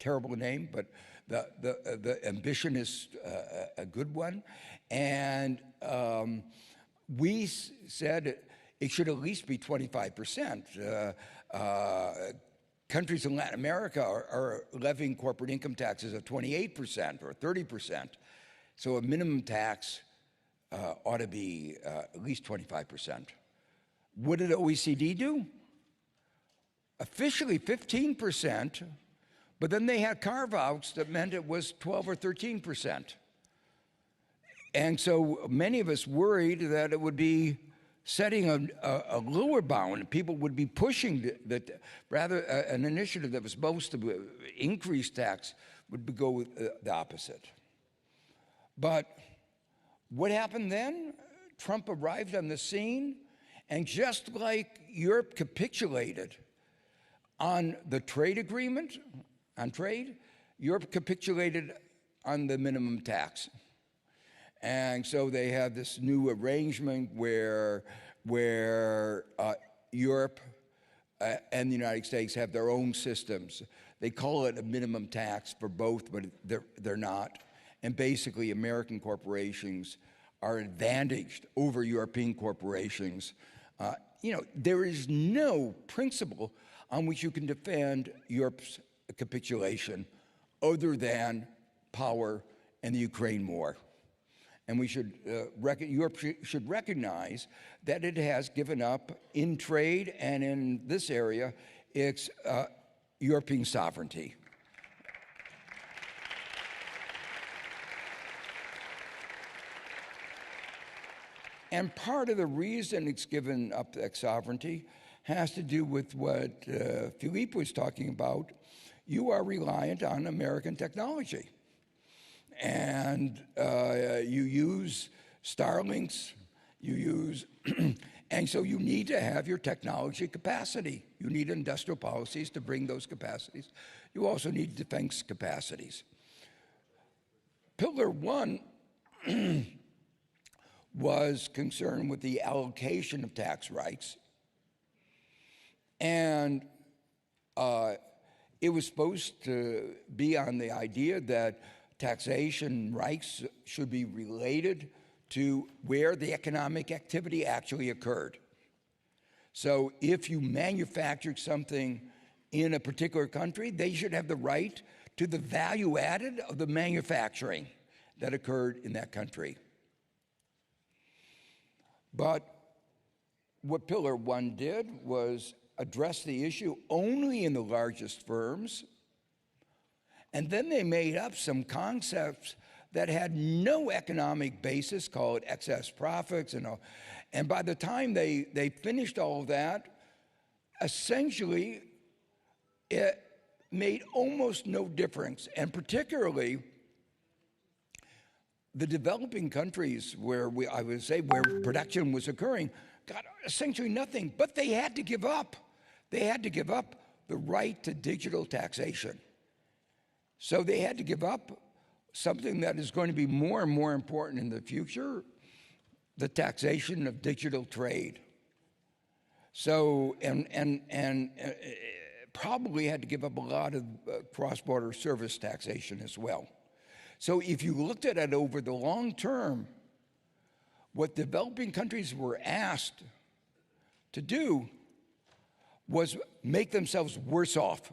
terrible name, but the ambition is a good one. And we said it should at least be 25%. Countries in Latin America are levying corporate income taxes of 28% or 30%. So a minimum tax ought to be at least 25%. What did OECD do? Officially 15%, but then they had carve-outs that meant it was 12 or 13%. And so many of us worried that it would be setting a lower bound. People would be pushing that rather an initiative that was supposed to increase tax would go with the opposite. But what happened then? Trump arrived on the scene, and just like Europe capitulated on the trade agreement, on trade, Europe capitulated on the minimum tax. And so they have this new arrangement where Europe and the United States have their own systems. They call it a minimum tax for both, but they're not. And basically, American corporations are advantaged over European corporations. There is no principle on which you can defend Europe's capitulation other than power and the Ukraine war. And we should Europe should recognize that it has given up in trade and in this area its European sovereignty. And part of the reason it's given up that sovereignty has to do with what Philippe was talking about. You are reliant on American technology. And you use Starlinks, and so you need to have your technology capacity. You need industrial policies to bring those capacities. You also need defense capacities. Pillar 1 was concerned with the allocation of tax rights. And it was supposed to be on the idea that taxation rights should be related to where the economic activity actually occurred. So if you manufactured something in a particular country, they should have the right to the value added of the manufacturing that occurred in that country. But what Pillar 1 did was address the issue only in the largest firms. And then they made up some concepts that had no economic basis, called excess profits and all. And by the time they finished all of that, essentially it made almost no difference. And particularly the developing countries where I would say where production was occurring got essentially nothing, but they had to give up. They had to give up the right to digital taxation. So they had to give up something that is going to be more and more important in the future, the taxation of digital trade. So, and probably had to give up a lot of cross-border service taxation as well. So if you looked at it over the long term, what developing countries were asked to do was make themselves worse off.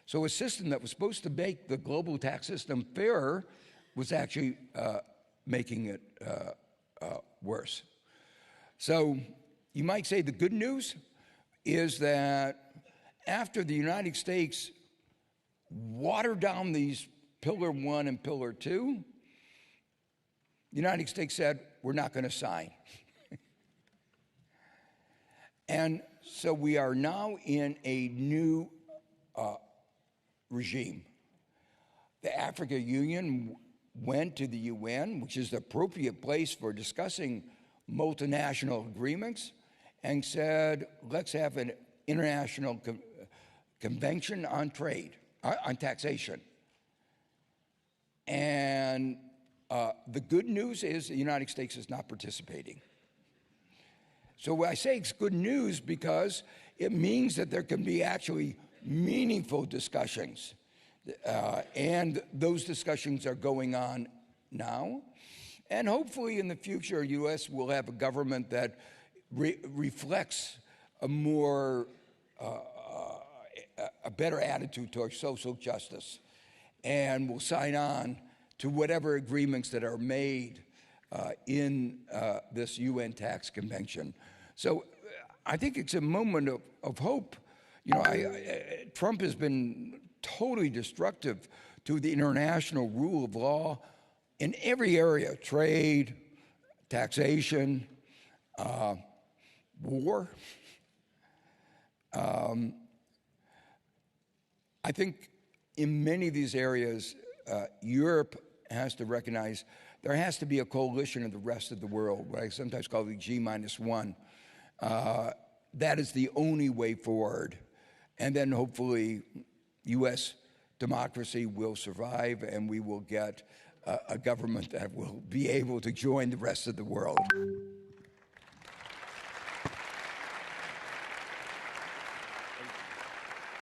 So a system that was supposed to make the global tax system fairer was actually making it worse. So you might say the good news is that after the United States watered down these Pillar 1 and Pillar 2, the United States said, we're not going to sign. And so we are now in a new regime. The Africa Union went to the UN, which is the appropriate place for discussing multinational agreements, and said, let's have an international convention on trade, on taxation. And the good news is the United States is not participating. So I say it's good news because it means that there can be actually meaningful discussions. And those discussions are going on now. And hopefully in the future, U.S. will have a government that reflects a more, a better attitude towards social justice, and will sign on to whatever agreements that are made in this UN Tax Convention. So I think it's a moment of hope. You know, Trump has been totally destructive to the international rule of law in every area: trade, taxation, war. I think in many of these areas, Europe has to recognize there has to be a coalition of the rest of the world, what I sometimes call the G-1. That is the only way forward. And then hopefully U.S. democracy will survive, and we will get a government that will be able to join the rest of the world.